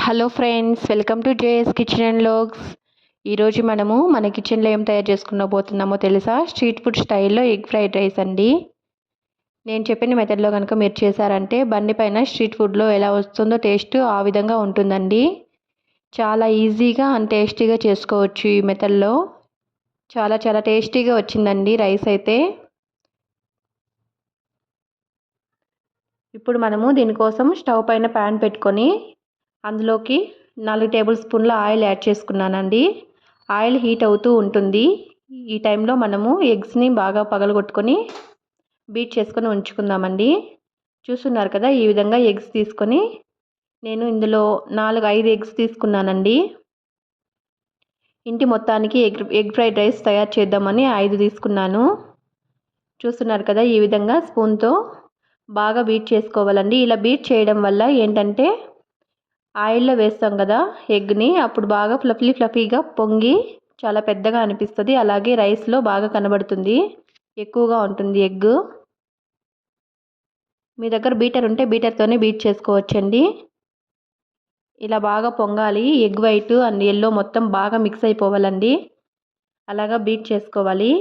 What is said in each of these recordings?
Hello friends, welcome to JS kitchen and vlogs. ఈరోజు మనము మన కిచెన్లో ఏం తయారు చేసుకునబోతున్నామో తెలుసా? స్ట్రీట్ ఫుడ్ స్టైల్లో ఎగ్ ఫ్రైడ్ రైస్ అండి. నేను చెప్పిన మెథడ్లో కనుక మీరు చేశారంటే బండి పైన స్ట్రీట్ ఫుడ్లో ఎలా వస్తుందో టేస్ట్ ఆ విధంగా ఉంటుందండి. చాలా ఈజీగా అండ్ టేస్టీగా చేసుకోవచ్చు ఈ మెథడ్లో. చాలా టేస్టీగా వచ్చిందండి రైస్ అయితే. ఇప్పుడు మనము దీనికోసం స్టవ్ పైన ప్యాన్ పెట్టుకొని అందులోకి 4 టేబుల్ స్పూన్ల ఆయిల్ యాడ్ చేసుకున్నానండి. ఆయిల్ హీట్ అవుతూ ఉంటుంది. ఈ టైంలో మనము ఎగ్స్ని బాగా పగలగొట్టుకొని బీట్ చేసుకొని ఉంచుకుందామండి. చూస్తున్నారు కదా, ఈ విధంగా ఎగ్స్ తీసుకొని నేను ఇందులో 5 ఎగ్స్ తీసుకున్నానండి. ఇంటి మొత్తానికి ఎగ్ ఫ్రైడ్ రైస్ తయారు చేద్దామని 5 తీసుకున్నాను. చూస్తున్నారు కదా, ఈ విధంగా స్పూన్తో బాగా బీట్ చేసుకోవాలండి. ఇలా బీట్ చేయడం వల్ల ఏంటంటే ఆయిల్లో వేస్తాం కదా ఎగ్ని, అప్పుడు బాగా ఫ్లఫీగా పొంగి చాలా పెద్దగా అనిపిస్తుంది. అలాగే రైస్లో బాగా కనబడుతుంది, ఎక్కువగా ఉంటుంది ఎగ్. మీ దగ్గర బీటర్ ఉంటే బీటర్తోనే బీట్ చేసుకోవచ్చండి. ఇలా బాగా పొంగాలి. ఎగ్ వైట్ అండ్ ఎల్లో మొత్తం బాగా మిక్స్ అయిపోవాలండి. అలాగా బీట్ చేసుకోవాలి.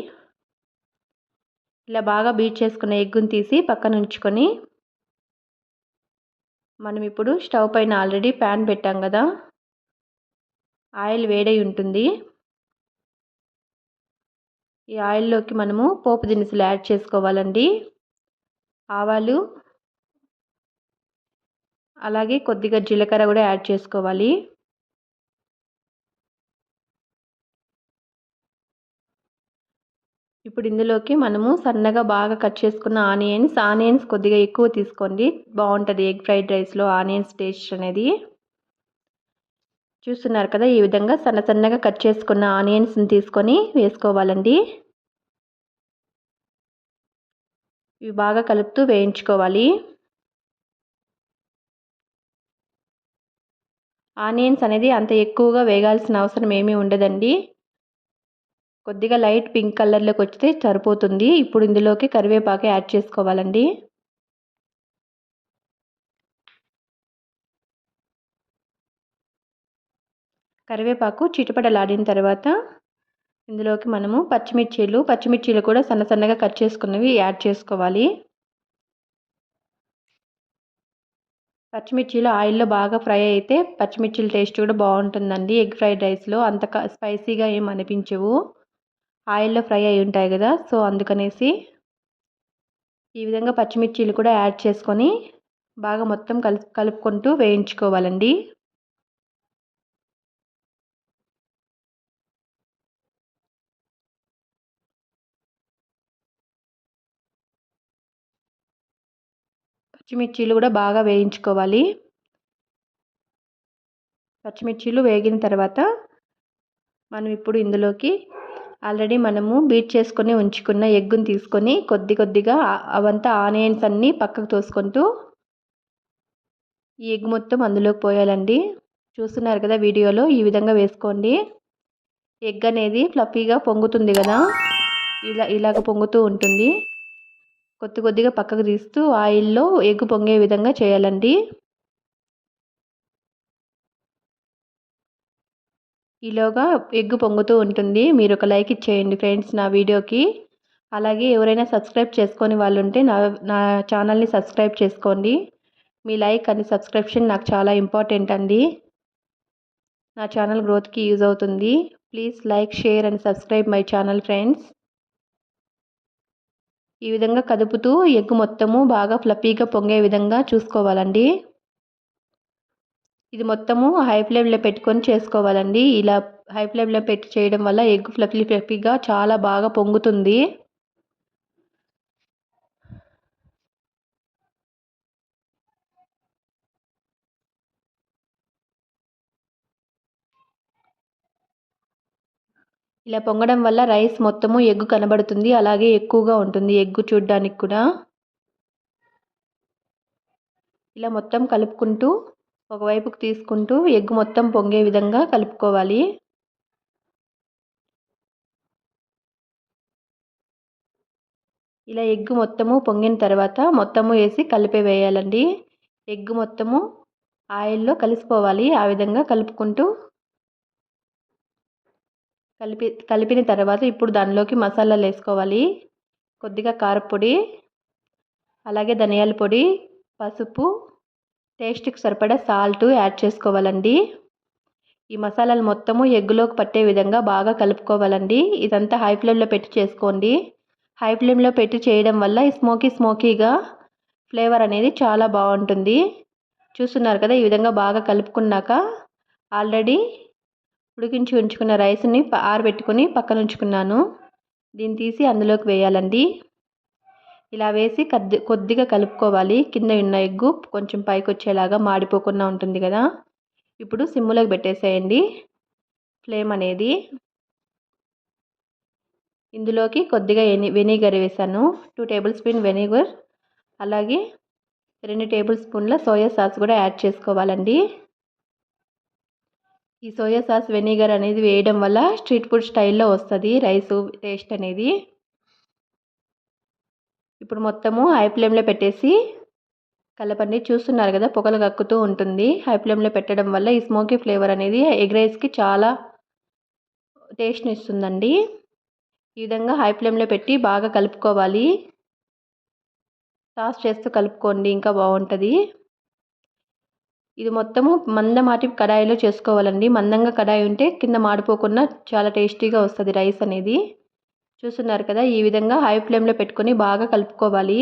ఇలా బాగా బీట్ చేసుకున్న ఎగ్గుని తీసి పక్కన ఉంచుకొని మనం ఇప్పుడు స్టవ్ పైన ఆల్రెడీ ప్యాన్ పెట్టాం కదా, ఆయిల్ వేడై ఉంటుంది. ఈ ఆయిల్లోకి మనము పోపు దినుసులు యాడ్ చేసుకోవాలండి. ఆవాలు, అలాగే కొద్దిగా జీలకర్ర కూడా యాడ్ చేసుకోవాలి. ఇప్పుడు ఇందులోకి మనము సన్నగా బాగా కట్ చేసుకున్న ఆనియన్స్ కొద్దిగా ఎక్కువ తీసుకోండి, బాగుంటుంది ఎగ్ ఫ్రైడ్ రైస్లో ఆనియన్స్ టేస్ట్ అనేది. చూస్తున్నారు కదా, ఈ విధంగా సన్నగా కట్ చేసుకున్న ఆనియన్స్ని తీసుకొని వేసుకోవాలండి. ఇవి బాగా కలుపుతూ వేయించుకోవాలి. ఆనియన్స్ అనేది అంత ఎక్కువగా వేగాల్సిన అవసరం ఏమీ ఉండదండి. కొద్దిగా లైట్ పింక్ కలర్లోకి వస్తే సరిపోతుంది. ఇప్పుడు ఇందులోకి కరివేపాకు యాడ్ చేసుకోవాలండి. కరివేపాకు చిటపటలాడిన తర్వాత ఇందులోకి మనము పచ్చిమిర్చీలు కూడా సన్నగా కట్ చేసుకున్నవి యాడ్ చేసుకోవాలి. పచ్చిమిర్చీలు ఆయిల్లో బాగా ఫ్రై అయితే పచ్చిమిర్చీల టేస్ట్ కూడా బాగుంటుందండి. ఎగ్ ఫ్రైడ్ రైస్లో అంత స్పైసీగా ఏం అనిపించవు, ఆయిల్లో ఫ్రై అయి ఉంటాయి కదా. సో అందుకనేసి ఈ విధంగా పచ్చిమిర్చీలు కూడా యాడ్ చేసుకొని బాగా మొత్తం కలుపుకుంటూ వేయించుకోవాలండి. పచ్చిమిర్చీలు కూడా బాగా వేయించుకోవాలి. పచ్చిమిర్చీలు వేగిన తర్వాత మనం ఇప్పుడు ఇందులోకి ఆల్రెడీ మనము బీట్ చేసుకొని ఉంచుకున్న ఎగ్గుని తీసుకొని కొద్దిగా అవంతా ఆనియన్స్ అన్నీ పక్కకు తోసుకుంటూ ఈ ఎగ్ మొత్తం అందులోకి పోయాలండి. చూస్తున్నారు కదా వీడియోలో, ఈ విధంగా వేసుకోండి. ఎగ్ అనేది ఫ్లఫీగా పొంగుతుంది కదా, ఇలాగ పొంగుతూ ఉంటుంది. కొద్దిగా పక్కకు తీస్తూ ఆయిల్లో ఎగ్ పొంగే విధంగా చేయాలండి. ఈలోగా ఎగ్ పొంగుతూ ఉంటుంది. మీరు ఒక లైక్ ఇచ్చేయండి ఫ్రెండ్స్ నా వీడియోకి. అలాగే ఎవరైనా సబ్స్క్రైబ్ చేసుకొని వాళ్ళు ఉంటే నా ఛానల్ని సబ్స్క్రైబ్ చేసుకోండి. మీ లైక్ అండ్ సబ్స్క్రిప్షన్ నాకు చాలా ఇంపార్టెంట్ అండి. నా ఛానల్ గ్రోత్కి యూజ్ అవుతుంది. Please like, share and subscribe my channel friends. ఈ విధంగా కదుపుతూ ఎగ్ మొత్తము బాగా ఫ్లఫీగా పొంగే విధంగా చూసుకోవాలండి. ఇది మొత్తము హై ఫ్లేమ్లో పెట్టుకొని చేసుకోవాలండి. ఇలా హై ఫ్లేమ్లో పెట్టి చేయడం వల్ల ఎగ్ ఫ్లఫీగా చాలా బాగా పొంగుతుంది. ఇలా పొంగడం వల్ల రైస్ మొత్తము ఎగ్ కనబడుతుంది, అలాగే ఎక్కువగా ఉంటుంది ఎగ్ చూడడానికి కూడా. ఇలా మొత్తం కలుపుకుంటూ ఒకవైపుకు తీసుకుంటూ ఎగ్ మొత్తం పొంగే విధంగా కలుపుకోవాలి. ఇలా ఎగ్ మొత్తము పొంగిన తర్వాత మొత్తము వేసి కలిపి వేయాలండి. ఎగ్ మొత్తము ఆయిల్లో కలిసిపోవాలి. ఆ విధంగా కలుపుకుంటూ కలిపిన తర్వాత ఇప్పుడు దానిలోకి మసాలాలు వేసుకోవాలి. కొద్దిగా కారపొడి, అలాగే ధనియాల పొడి, పసుపు, టేస్ట్కి సరిపడా సాల్ట్ యాడ్ చేసుకోవాలండి. ఈ మసాలాలు మొత్తము ఎగ్గులోకి పట్టే విధంగా బాగా కలుపుకోవాలండి. ఇదంతా హై ఫ్లేమ్లో పెట్టి చేసుకోండి. హై ఫ్లేమ్లో పెట్టి చేయడం వల్ల ఈ స్మోకీగా ఫ్లేవర్ అనేది చాలా బాగుంటుంది. చూస్తున్నారు కదా, ఈ విధంగా బాగా కలుపుకున్నాక ఆల్రెడీ ఉడికించి ఉంచుకున్న రైస్ని ఆరబెట్టుకొని పక్కన ఉంచుకున్నాను. దీన్ని తీసి అందులోకి వేయాలండి. ఇలా వేసి కొద్దిగా కలుపుకోవాలి. కింద ఉన్న ఎగ్గు కొంచెం పైకి వచ్చేలాగా మాడిపోకుండా ఉంటుంది కదా. ఇప్పుడు సిమ్లోకి పెట్టేసేయండి ఫ్లేమ్ అనేది. ఇందులోకి కొద్దిగా వెనిగర్ వేసాను. 2 టేబుల్ స్పూన్ వెనిగర్, అలాగే 2 టేబుల్ స్పూన్ల సోయా సాస్ కూడా యాడ్ చేసుకోవాలండి. ఈ సోయా సాస్ వెనిగర్ అనేది వేయడం వల్ల స్ట్రీట్ ఫుడ్ స్టైల్లో వస్తుంది రైస్ టేస్ట్ అనేది. ఇప్పుడు మొత్తము హై ఫ్లేమ్లో పెట్టేసి కలపండి. చూస్తున్నారు కదా, పొగలు కక్కుతూ ఉంటుంది. హై ఫ్లేమ్లో పెట్టడం వల్ల ఈ స్మోకీ ఫ్లేవర్ అనేది ఎగ్ రైస్కి చాలా టేస్ట్ని ఇస్తుందండి. ఈ విధంగా హై ఫ్లేమ్లో పెట్టి బాగా కలుపుకోవాలి. సాస్ చేస్తూ కలుపుకోండి, ఇంకా బాగుంటుంది. ఇది మొత్తము మందమాటి కడాయిలో చేసుకోవాలండి. మందంగా కడాయి ఉంటే కింద మాడిపోకుండా చాలా టేస్టీగా వస్తుంది రైస్ అనేది. చూస్తున్నారు కదా, ఈ విధంగా హై ఫ్లేమ్లో పెట్టుకొని బాగా కలుపుకోవాలి.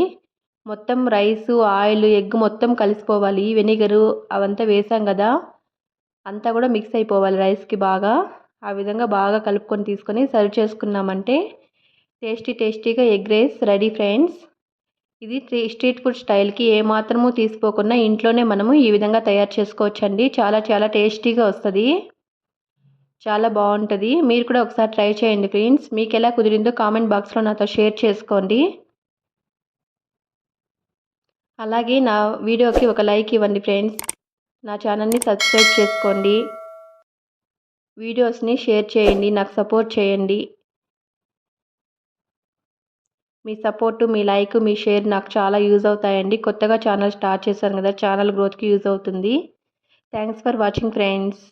మొత్తం రైసు, ఆయిల్, ఎగ్ మొత్తం కలిసిపోవాలి. వెనిగరు అవంతా వేసాం కదా, అంతా కూడా మిక్స్ అయిపోవాలి రైస్కి బాగా. ఆ విధంగా బాగా కలుపుకొని తీసుకొని సర్వ్ చేసుకున్నామంటే టేస్టీగా ఎగ్ రైస్ రెడీ ఫ్రెండ్స్. ఇది స్ట్రీట్ ఫుడ్ స్టైల్కి ఏమాత్రము తీసిపోకుండా ఇంట్లోనే మనము ఈ విధంగా తయారు చేసుకోవచ్చండి. చాలా టేస్టీగా వస్తుంది, చాలా బాగుంటుంది. మీరు కూడా ఒకసారి ట్రై చేయండి ఫ్రెండ్స్. మీకు ఎలా కుదిరిందో కామెంట్ బాక్స్లో నాతో షేర్ చేసుకోండి. అలాగే నా వీడియోకి ఒక లైక్ ఇవ్వండి ఫ్రెండ్స్. నా ఛానల్ని సబ్స్క్రైబ్ చేసుకోండి. వీడియోస్ని షేర్ చేయండి, నాకు సపోర్ట్ చేయండి. మీ సపోర్టు, మీ లైక్, మీ షేర్ నాకు చాలా యూజ్ అవుతాయండి. కొత్తగా ఛానల్ స్టార్ట్ చేశాను కదా, ఛానల్ గ్రోత్కి యూజ్ అవుతుంది. Thanks for watching friends.